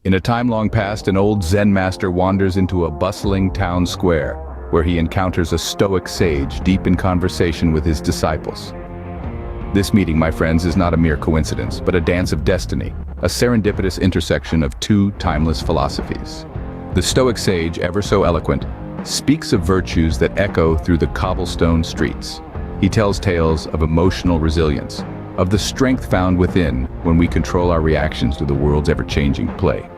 In a time long past, an old Zen master wanders into a bustling town square, where he encounters a Stoic sage deep in conversation with his disciples. This meeting, my friends, is not a mere coincidence, but a dance of destiny, a serendipitous intersection of two timeless philosophies. The Stoic sage, ever so eloquent, speaks of virtues that echo through the cobblestone streets. He tells tales of emotional resilience, of the strength found within when we control our reactions to the world's ever-changing play.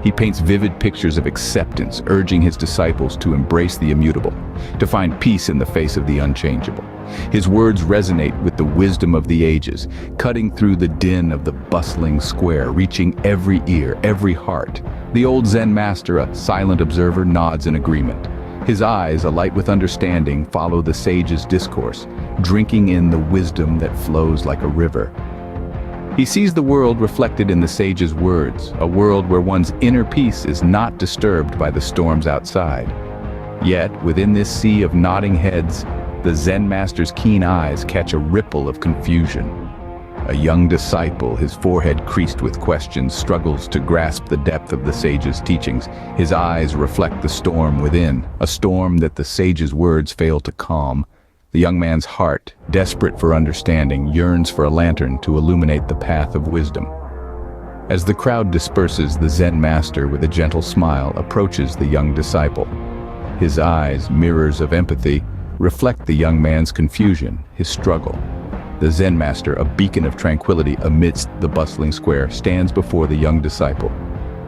He paints vivid pictures of acceptance, urging his disciples to embrace the immutable, to find peace in the face of the unchangeable. His words resonate with the wisdom of the ages, cutting through the din of the bustling square, reaching every ear, every heart. The old Zen master, a silent observer, nods in agreement. His eyes, alight with understanding, follow the sage's discourse, drinking in the wisdom that flows like a river. He sees the world reflected in the sage's words, a world where one's inner peace is not disturbed by the storms outside. Yet, within this sea of nodding heads, the Zen master's keen eyes catch a ripple of confusion. A young disciple, his forehead creased with questions, struggles to grasp the depth of the sage's teachings. His eyes reflect the storm within, a storm that the sage's words fail to calm. The young man's heart, desperate for understanding, yearns for a lantern to illuminate the path of wisdom. As the crowd disperses, the Zen master, with a gentle smile, approaches the young disciple. His eyes, mirrors of empathy, reflect the young man's confusion, his struggle. The Zen master, a beacon of tranquility amidst the bustling square, stands before the young disciple.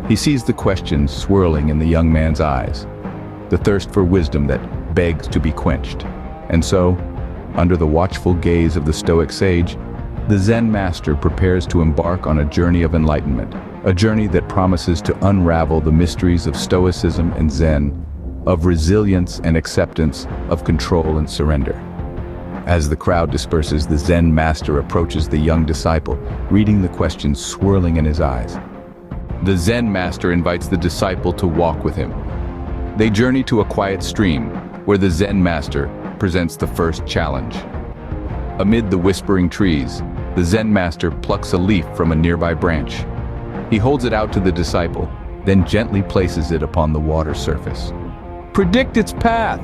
He sees the questions swirling in the young man's eyes, the thirst for wisdom that begs to be quenched. And so, under the watchful gaze of the Stoic sage, the Zen master prepares to embark on a journey of enlightenment, a journey that promises to unravel the mysteries of Stoicism and Zen, of resilience and acceptance, of control and surrender. As the crowd disperses, the Zen master approaches the young disciple, reading the questions swirling in his eyes. The Zen master invites the disciple to walk with him. They journey to a quiet stream, where the Zen master presents the first challenge. Amid the whispering trees, the Zen master plucks a leaf from a nearby branch. He holds it out to the disciple, then gently places it upon the water surface. "Predict its path,"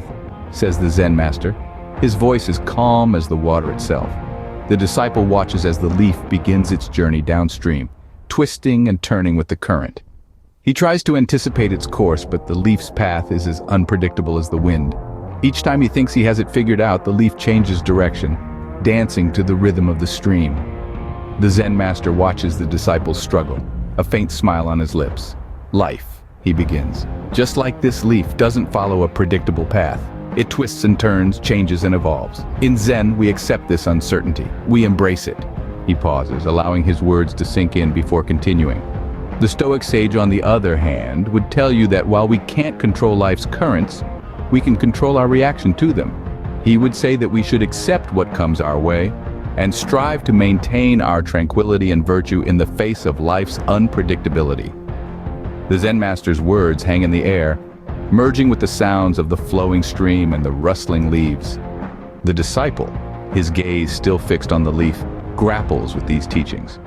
says the Zen master. His voice is calm as the water itself. The disciple watches as the leaf begins its journey downstream, twisting and turning with the current. He tries to anticipate its course, but the leaf's path is as unpredictable as the wind. Each time he thinks he has it figured out, the leaf changes direction, dancing to the rhythm of the stream. The Zen master watches the disciple's struggle, a faint smile on his lips. "Life," he begins, "just like this leaf, doesn't follow a predictable path. It twists and turns, changes and evolves. In Zen, we accept this uncertainty. We embrace it." He pauses, allowing his words to sink in before continuing. The Stoic sage, on the other hand, would tell you that while we can't control life's currents, we can control our reaction to them. He would say that we should accept what comes our way and strive to maintain our tranquility and virtue in the face of life's unpredictability. The Zen master's words hang in the air, merging with the sounds of the flowing stream and the rustling leaves. The disciple, his gaze still fixed on the leaf, grapples with these teachings.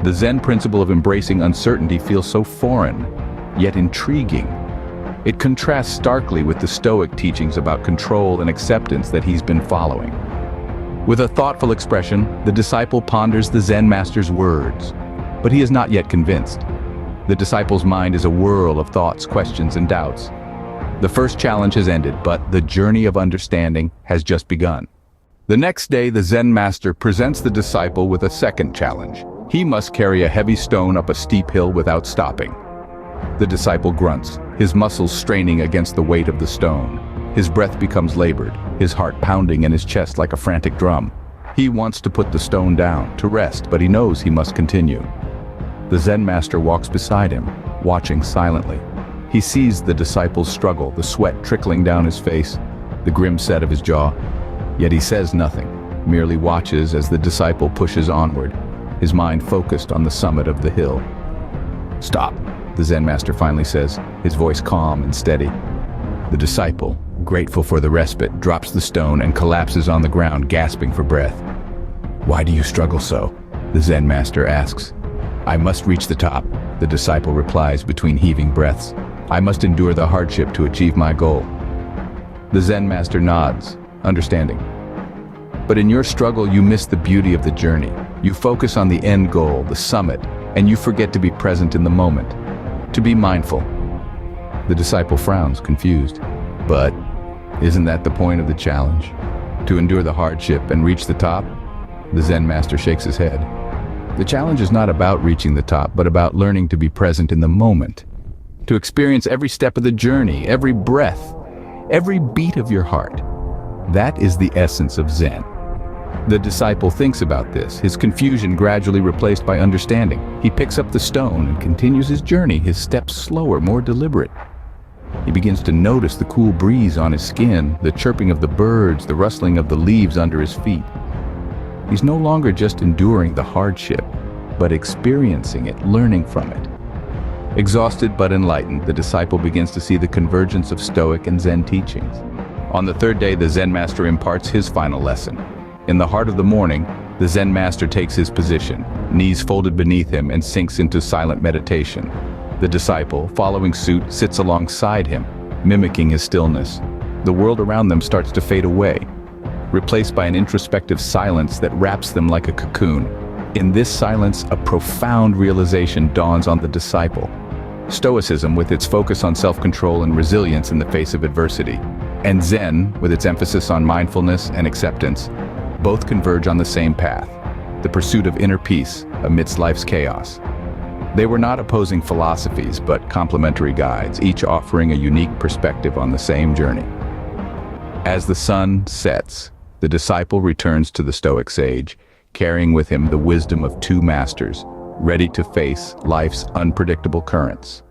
The Zen principle of embracing uncertainty feels so foreign, yet intriguing. It contrasts starkly with the Stoic teachings about control and acceptance that he's been following. With a thoughtful expression, the disciple ponders the Zen master's words, but he is not yet convinced. The disciple's mind is a whirl of thoughts, questions, and doubts. The first challenge has ended, but the journey of understanding has just begun. The next day, the Zen master presents the disciple with a second challenge. He must carry a heavy stone up a steep hill without stopping. The disciple grunts, his muscles straining against the weight of the stone. His breath becomes labored, his heart pounding in his chest like a frantic drum. He wants to put the stone down, to rest, but he knows he must continue. The Zen master walks beside him, watching silently. He sees the disciple's struggle, the sweat trickling down his face, the grim set of his jaw. Yet he says nothing, merely watches as the disciple pushes onward, his mind focused on the summit of the hill. "Stop," the Zen master finally says, his voice calm and steady. The disciple, grateful for the respite, drops the stone and collapses on the ground, gasping for breath. "Why do you struggle so?" the Zen master asks. "I must reach the top. The disciple replies between heaving breaths, "I must endure the hardship to achieve my goal." The Zen master nods, understanding. But in your struggle, you miss the beauty of the journey. You focus on the end goal, the summit, and you forget to be present in the moment, to be mindful. The disciple frowns, confused. But isn't that the point of the challenge? To endure the hardship and reach the top? The Zen master shakes his head. The challenge is not about reaching the top, but about learning to be present in the moment. To experience every step of the journey, every breath, every beat of your heart. That is the essence of Zen. The disciple thinks about this, his confusion gradually replaced by understanding. He picks up the stone and continues his journey, his steps slower, more deliberate. He begins to notice the cool breeze on his skin, the chirping of the birds, the rustling of the leaves under his feet. He's no longer just enduring the hardship, but experiencing it, learning from it. Exhausted but enlightened, the disciple begins to see the convergence of Stoic and Zen teachings. On the third day, the Zen master imparts his final lesson. In the heart of the morning, the Zen master takes his position, knees folded beneath him, and sinks into silent meditation. The disciple, following suit, sits alongside him, mimicking his stillness. The world around them starts to fade away, replaced by an introspective silence that wraps them like a cocoon. In this silence, a profound realization dawns on the disciple. Stoicism, with its focus on self-control and resilience in the face of adversity, and Zen, with its emphasis on mindfulness and acceptance, both converge on the same path, the pursuit of inner peace amidst life's chaos. They were not opposing philosophies, but complementary guides, each offering a unique perspective on the same journey. As the sun sets, the disciple returns to the Stoic sage, carrying with him the wisdom of two masters, ready to face life's unpredictable currents.